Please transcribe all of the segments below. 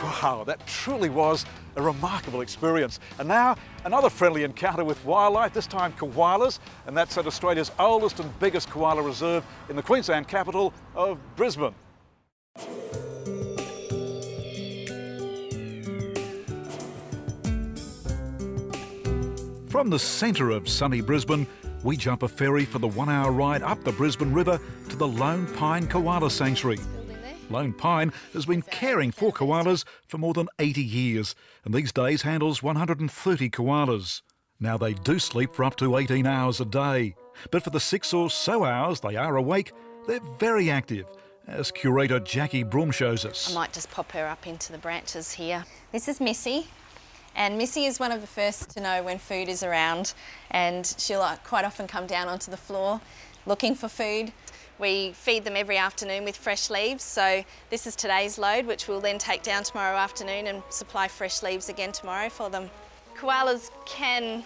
Wow, that truly was a remarkable experience. And now, another friendly encounter with wildlife, this time koalas, and that's at Australia's oldest and biggest koala reserve in the Queensland capital of Brisbane. From the centre of sunny Brisbane, we jump a ferry for the 1 hour ride up the Brisbane River to the Lone Pine Koala Sanctuary. Lone Pine has been caring for koalas for more than 80 years and these days handles 130 koalas. Now they do sleep for up to 18 hours a day, but for the 6 or so hours they are awake, they're very active, as curator Jackie Broom shows us. I might just pop her up into the branches here. This is Missy. And Missy is one of the first to know when food is around, and she'll quite often come down onto the floor looking for food. We feed them every afternoon with fresh leaves, so this is today's load, which we'll then take down tomorrow afternoon and supply fresh leaves again tomorrow for them. Koalas can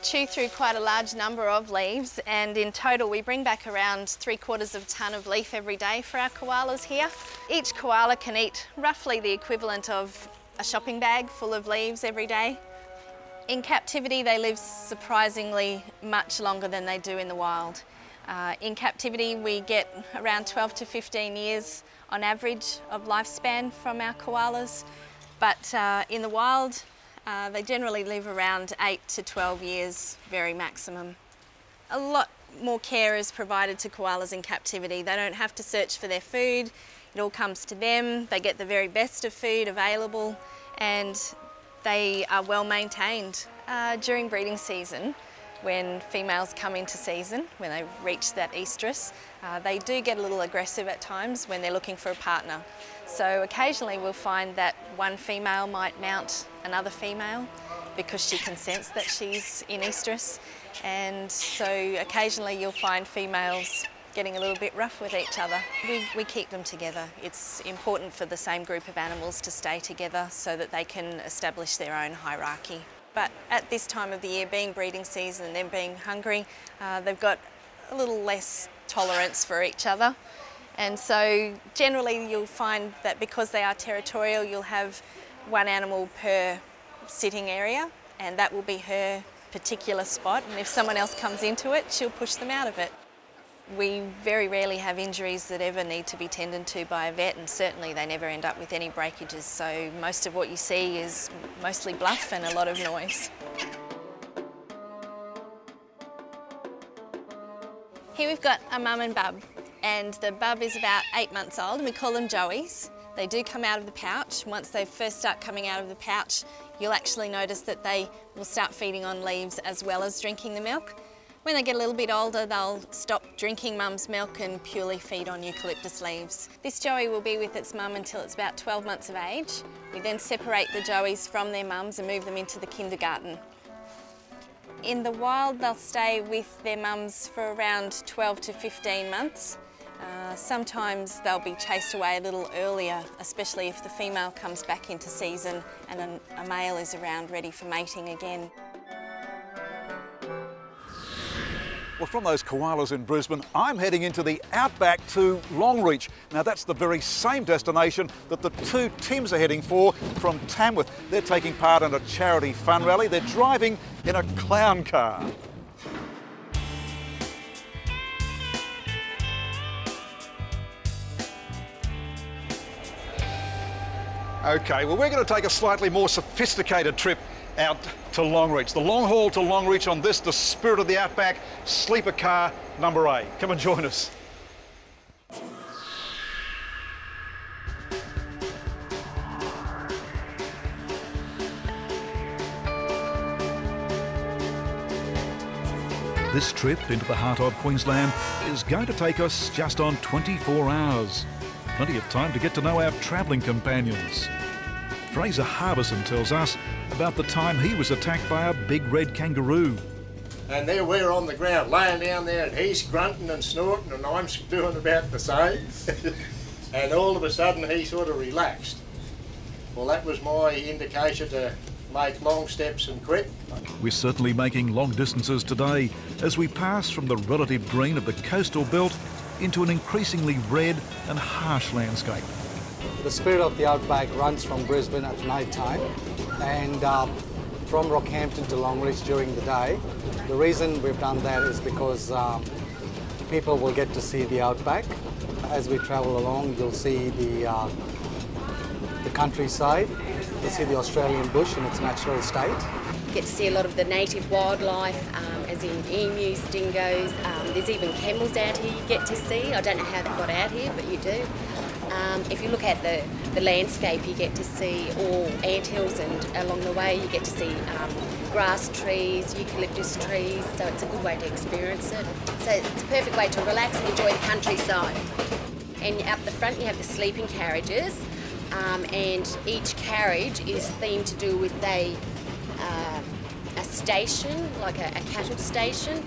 chew through quite a large number of leaves, and in total we bring back around 3/4 of a tonne of leaf every day for our koalas here. Each koala can eat roughly the equivalent of a shopping bag full of leaves every day. In captivity they live surprisingly much longer than they do in the wild. In captivity we get around 12 to 15 years on average of lifespan from our koalas, but in the wild they generally live around 8 to 12 years, very maximum. A lot more care is provided to koalas in captivity. They don't have to search for their food. It all comes to them. They get the very best of food available and they are well maintained. During breeding season, when females come into season, when they reach that estrus, they do get a little aggressive at times when they're looking for a partner. So occasionally we'll find that one female might mount another female because she can sense that she's in estrus, and so occasionally you'll find females getting a little bit rough with each other. We keep them together. It's important for the same group of animals to stay together so that they can establish their own hierarchy. But at this time of the year, being breeding season and them being hungry, they've got a little less tolerance for each other. And so generally you'll find that because they are territorial, you'll have one animal per sitting area, and that will be her particular spot. And if someone else comes into it, she'll push them out of it. We very rarely have injuries that ever need to be tended to by a vet, and certainly they never end up with any breakages, so most of what you see is mostly bluff and a lot of noise. Here we've got a mum and bub, and the bub is about 8 months old and we call them joeys. They do come out of the pouch. Once they first start coming out of the pouch, you'll actually notice that they will start feeding on leaves as well as drinking the milk. When they get a little bit older, they'll stop drinking mum's milk and purely feed on eucalyptus leaves. This joey will be with its mum until it's about 12 months of age. We then separate the joeys from their mums and move them into the kindergarten. In the wild, they'll stay with their mums for around 12 to 15 months. Sometimes they'll be chased away a little earlier, especially if the female comes back into season and a male is around ready for mating again. Well, from those koalas in Brisbane, I'm heading into the Outback to Longreach. Now, that's the very same destination that the two Tims are heading for from Tamworth. They're taking part in a charity fun rally. They're driving in a clown car. OK, well, we're going to take a slightly more sophisticated trip out to Longreach. The long haul to Longreach on this, the Spirit of the Outback, sleeper car number 8. Come and join us. This trip into the heart of Queensland is going to take us just on 24 hours. Plenty of time to get to know our travelling companions. Fraser Harbison tells us about the time he was attacked by a big red kangaroo. And there we're on the ground, laying down there, and he's grunting and snorting, and I'm doing about the same. And all of a sudden he sort of relaxed. Well, that was my indication to make long steps and quit. We're certainly making long distances today as we pass from the relative green of the coastal belt into an increasingly red and harsh landscape. The spirit of the Outback runs from Brisbane at night time and from Rockhampton to Longreach during the day. The reason we've done that is because people will get to see the Outback. As we travel along, you'll see the countryside, you'll see the Australian bush in its natural state. You get to see a lot of the native wildlife, as in emus, dingoes. There's even camels out here you get to see. I don't know how they got out here, but you do. If you look at the landscape, you get to see all anthills, and along the way you get to see grass trees, eucalyptus trees, so it's a good way to experience it. So it's a perfect way to relax and enjoy the countryside. And up the front you have the sleeping carriages, and each carriage is themed to do with a station, like a cattle station.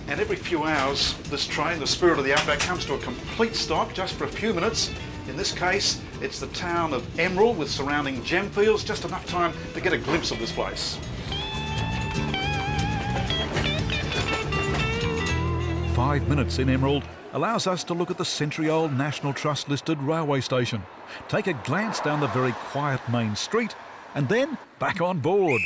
And every few hours, this train, the Spirit of the Outback, comes to a complete stop just for a few minutes. In this case, it's the town of Emerald with surrounding gem fields, just enough time to get a glimpse of this place. 5 minutes in Emerald allows us to look at the century-old National Trust listed railway station, take a glance down the very quiet main street, and then back on board.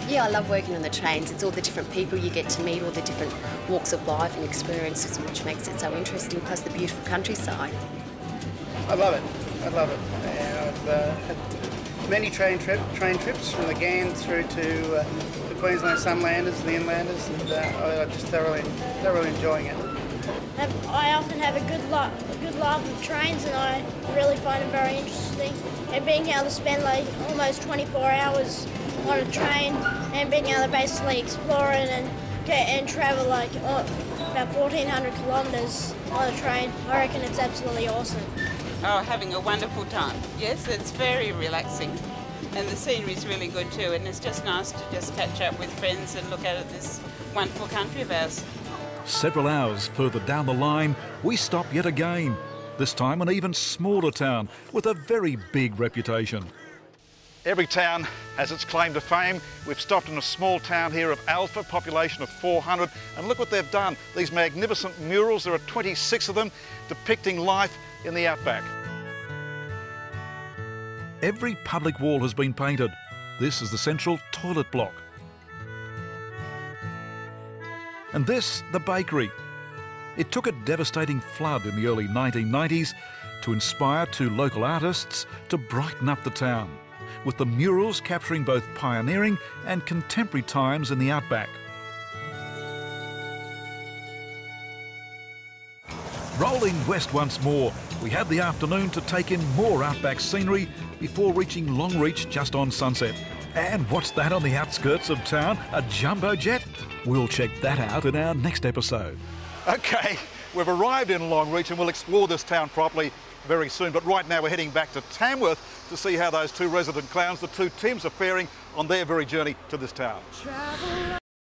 Yeah, I love working on the trains. It's all the different people you get to meet, all the different walks of life and experiences, which makes it so interesting, plus the beautiful countryside. I love it. I love it. I've had many train trips from the Ghan through to the Queensland Sunlanders and the Inlanders, and I'm just thoroughly enjoying it. I often have a good love of trains, and I really find them very interesting. And being able to spend like almost 24 hours on a train and being able to basically explore it and travel like about 1,400 kilometres on a train, I reckon it's absolutely awesome. Oh, having a wonderful time. Yes, it's very relaxing, and the scenery is really good too, and it's just nice to just catch up with friends and look out at this wonderful country of ours. Several hours further down the line, we stop yet again, this time an even smaller town with a very big reputation. Every town has its claim to fame. We've stopped in a small town here of Alpha, population of 400, and look what they've done. These magnificent murals, there are 26 of them, depicting life in the Outback. Every public wall has been painted. This is the central toilet block. And this, the bakery. It took a devastating flood in the early 1990s to inspire two local artists to brighten up the town, with the murals capturing both pioneering and contemporary times in the Outback. Rolling west once more, we have the afternoon to take in more Outback scenery before reaching Longreach just on sunset. And what's that on the outskirts of town? A jumbo jet? We'll check that out in our next episode. OK, we've arrived in Longreach and we'll explore this town properly very soon. But right now we're heading back to Tamworth to see how those two resident clowns, the two Tims, are faring on their very journey to this town.